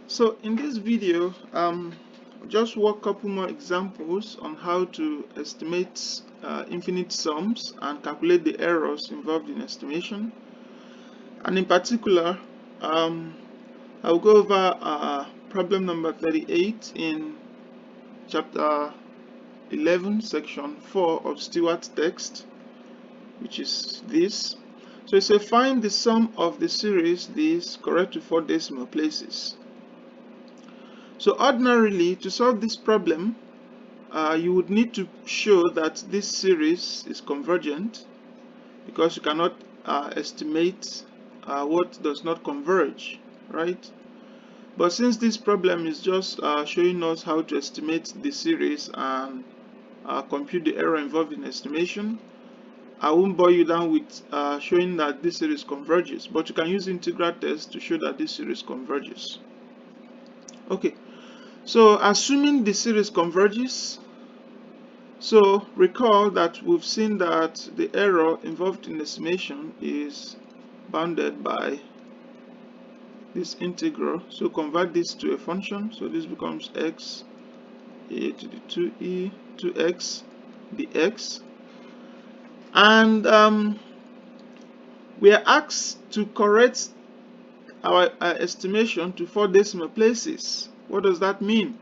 So in this video, just work a couple more examples on how to estimate infinite sums and calculate the errors involved in estimation. And in particular, I'll go over problem number 38 in chapter 11, section 4 of Stewart's text, which is this. So it says find the sum of the series this correct to 4 decimal places. So ordinarily, to solve this problem, you would need to show that this series is convergent, because you cannot estimate what does not converge, right? But since this problem is just showing us how to estimate the series and compute the error involved in estimation, I won't bore you down with showing that this series converges, but you can use integral test to show that this series converges. Okay, so assuming the series converges, so recall that we've seen that the error involved in estimation is bounded by this integral. So convert this to a function. So this becomes x a to the 2e 2x dx. And we are asked to correct our estimation to 4 decimal places. What does that mean?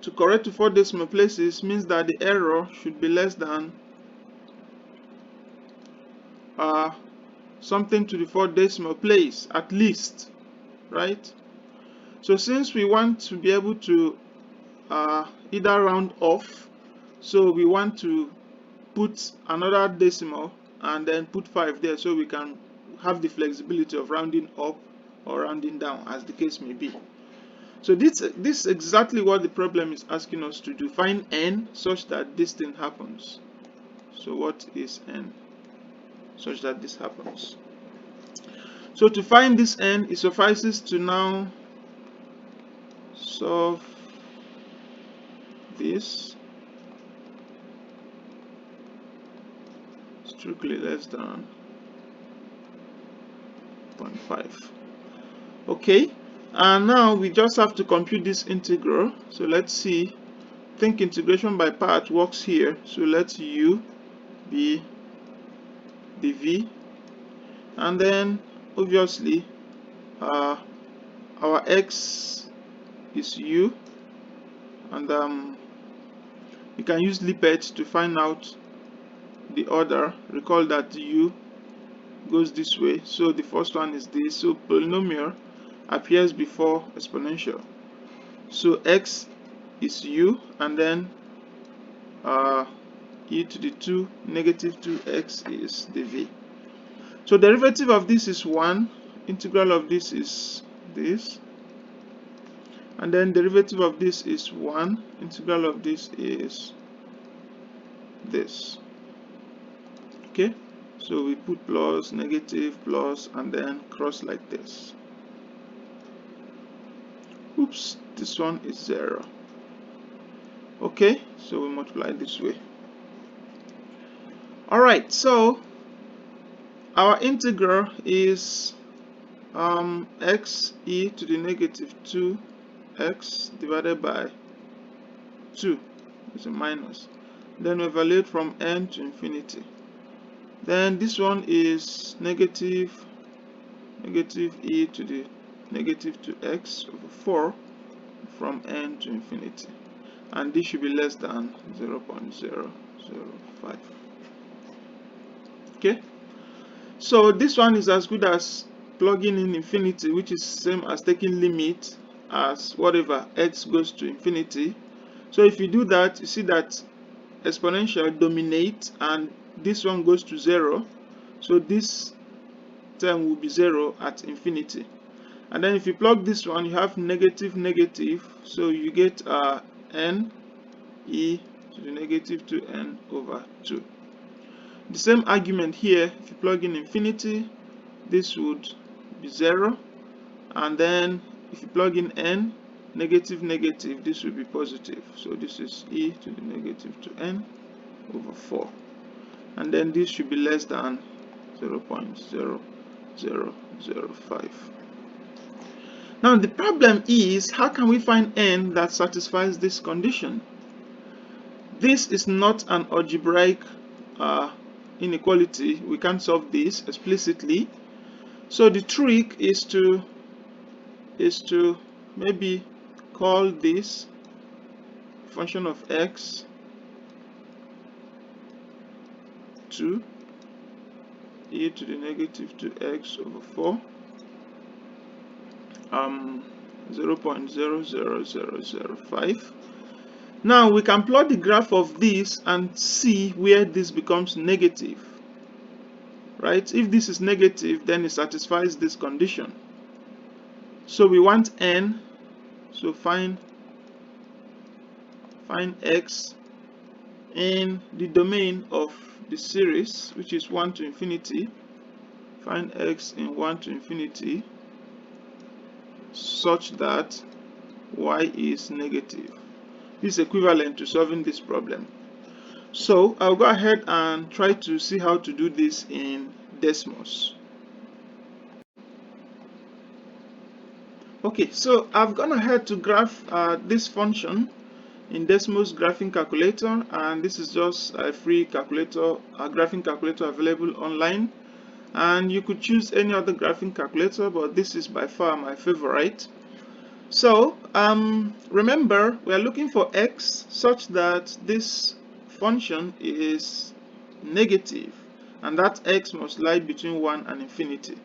To correct to 4 decimal places means that the error should be less than something to the 4 decimal place at least, right? So since we want to be able to either round off, so we want to put another decimal and then put 5 there, so we can have the flexibility of rounding up or rounding down, as the case may be. So this is exactly what the problem is asking us to do. Find n such that this thing happens. So what is n such that this happens? So to find this n, it suffices to now solve this strictly less than 0.5. Okay, and now we just have to compute this integral. So let's see. I think integration by part works here. So let u be dv, and then obviously our x is u, and you can use Lippert to find out the order. Recall that u goes this way, so the first one is this. So polynomial appears before exponential. So x is u, and then e to the 2 negative 2x is dv. So derivative of this is 1, integral of this is this, and then derivative of this is 1, integral of this is this. Okay, so we put plus, negative, plus, and then cross like this. Oops, this one is 0. Okay, so we multiply this way. Alright, so our integral is x e to the negative 2x divided by 2 is a minus. Then we evaluate from n to infinity. Then this one is negative e to the negative 2x over 4 from n to infinity, and this should be less than 0.005. Okay, so this one is as good as plugging in infinity, which is same as taking limit as whatever x goes to infinity. So if you do that, you see that exponential dominates and this one goes to 0, so this term will be 0 at infinity. And then if you plug this one, you have negative negative, so you get n e to the negative 2n over 2. The same argument here, if you plug in infinity, this would be 0, and then if you plug in n, negative negative, this will be positive, so this is e to the negative 2n over 4, and then this should be less than 0.0005. Now the problem is, how can we find n that satisfies this condition? This is not an algebraic inequality. We can't solve this explicitly. So the trick is to maybe call this function of x to e to the negative 2x over 4 0.00005. Now we can plot the graph of this and see where this becomes negative, right? If this is negative, then it satisfies this condition. So we want n, so find x in the domain of the series, which is 1 to infinity. Find x in 1 to infinity such that y is negative. This is equivalent to solving this problem. So I'll go ahead and try to see how to do this in Desmos. Okay, so I've gone ahead to graph this function in Desmos graphing calculator, and this is just a free calculator, a graphing calculator available online, and you could choose any other graphing calculator, but this is by far my favorite. So remember, we are looking for x such that this function is negative, and that x must lie between 1 and infinity.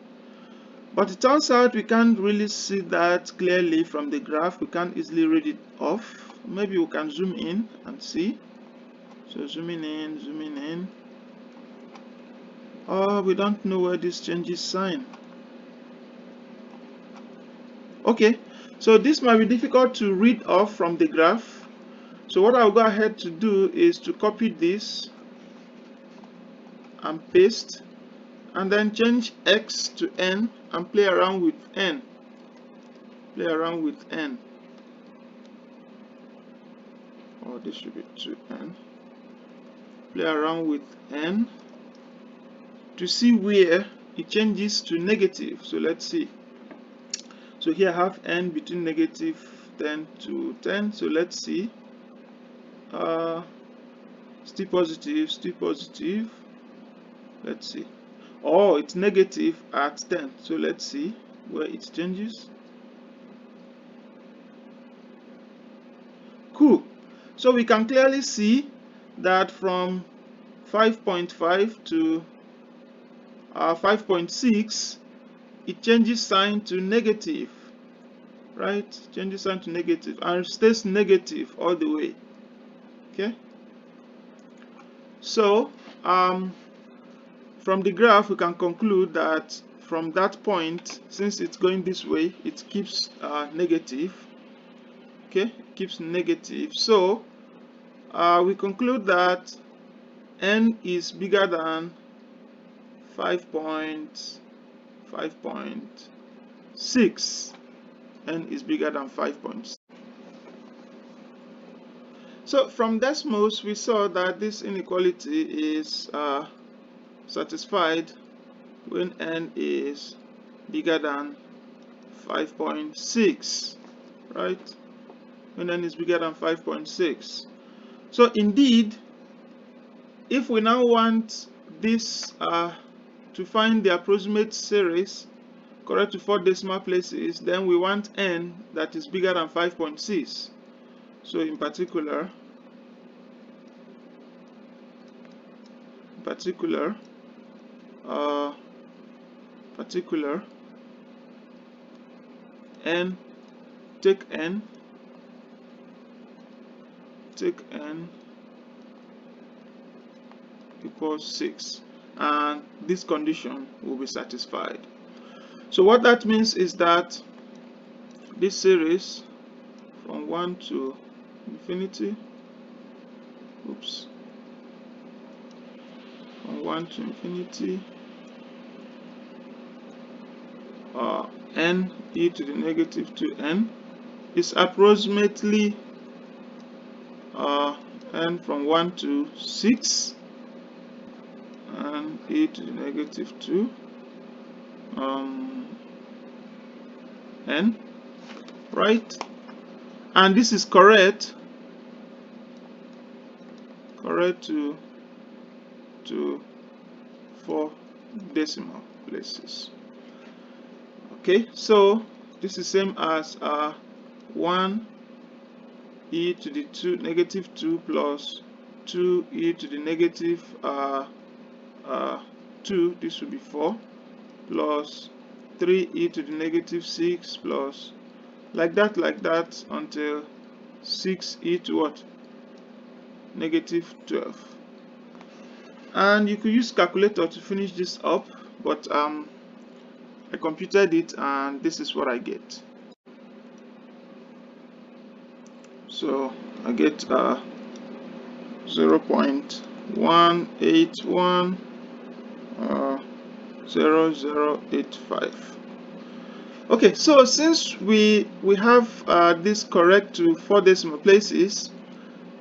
But it turns out we can't really see that clearly from the graph. We can't easily read it off. Maybe we can zoom in and see. So zooming in. Oh, we don't know where this changes sign. Okay, so this might be difficult to read off from the graph. So what I'll go ahead to do is to copy this and paste, and then change x to n and play around with n. Or this should be 2n. Play around with n to see where it changes to negative. So let's see. So here I have n between negative 10 to 10. So let's see. Still positive. Let's see. Oh, it's negative at 10. So let's see where it changes. Cool. So we can clearly see that from 5.5 to 5.6, it changes sign to negative, right? Changes sign to negative and stays negative all the way. Okay. So from the graph, we can conclude that from that point, since it's going this way, it keeps negative. Okay, it keeps negative. So we conclude that n is bigger than 5.6. N is bigger than 5.6. So from Desmos, we saw that this inequality is satisfied when n is bigger than 5.6, right? When n is bigger than 5.6. So indeed, if we now want this to find the approximate series correct to 4 decimal places, then we want n that is bigger than 5.6. So in particular, n, take n equals 6, and this condition will be satisfied. So what that means is that this series from 1 to infinity, from 1 to infinity, n e to the negative 2n is approximately n from 1 to 6, and e to the negative 2 n. right? And this is correct to 4 decimal places. Okay, so this is same as 1 e to the negative 2 plus 2 e to the negative 2, this will be 4, plus 3 e to the negative 6, plus like that until 6 e to what? Negative 12. And you could use calculator to finish this up, but I computed it and this is what I get. So I get 0.181 0085. Okay, so since we have this correct to 4 decimal places,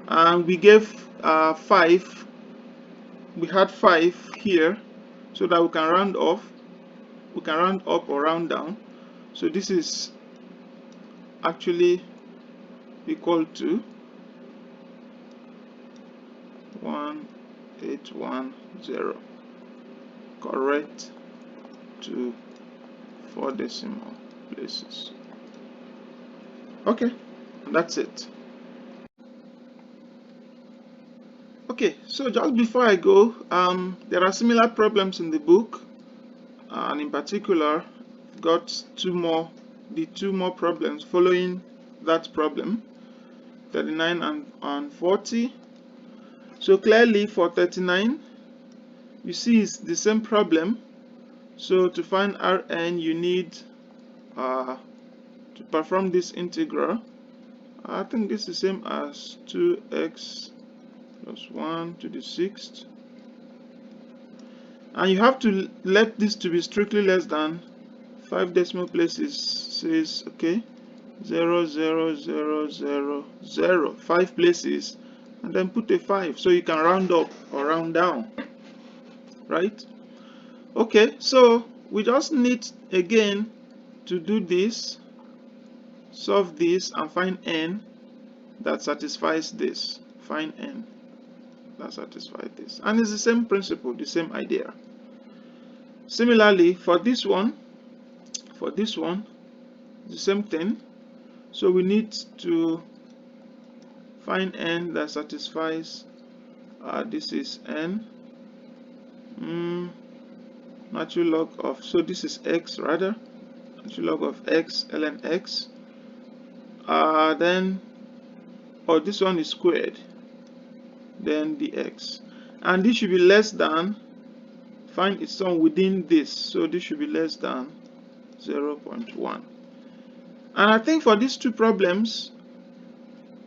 and we gave 5, we had 5 here, so that we can round off, we can round up or round down. So this is actually equal to 1810, correct to 4 decimal places. Okay, and that's it. Okay, so just before I go, there are similar problems in the book, and in particular, got the two more problems following that problem, 39 and 40. So clearly for 39, you see it's the same problem. So to find Rn, you need to perform this integral. I think this is the same as 2x plus 1 to the 6th. And you have to let this to be strictly less than 5 decimal places. Says, okay, 0, 0, 0, 0, 0, 5 places, and then put a 5, so you can round up or round down, right? Okay, so we just need again to do this, solve this, and find n that satisfies this. Find n that satisfies this, and it's the same principle, the same idea. Similarly, for this one, the same thing. So we need to find n that satisfies this is n natural log of, so this is x rather, natural log of x ln x, then this one is squared, then dx, and this should be less than, find its sum within this, so this should be less than 0.1. And I think for these two problems,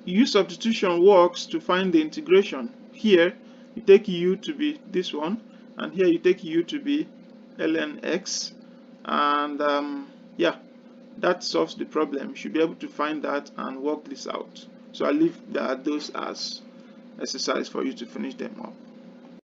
u substitution works to find the integration. Here you take u to be this one, and here you take u to be ln x, and yeah, that solves the problem. You should be able to find that and work this out. So I leave those as exercise for you to finish them up.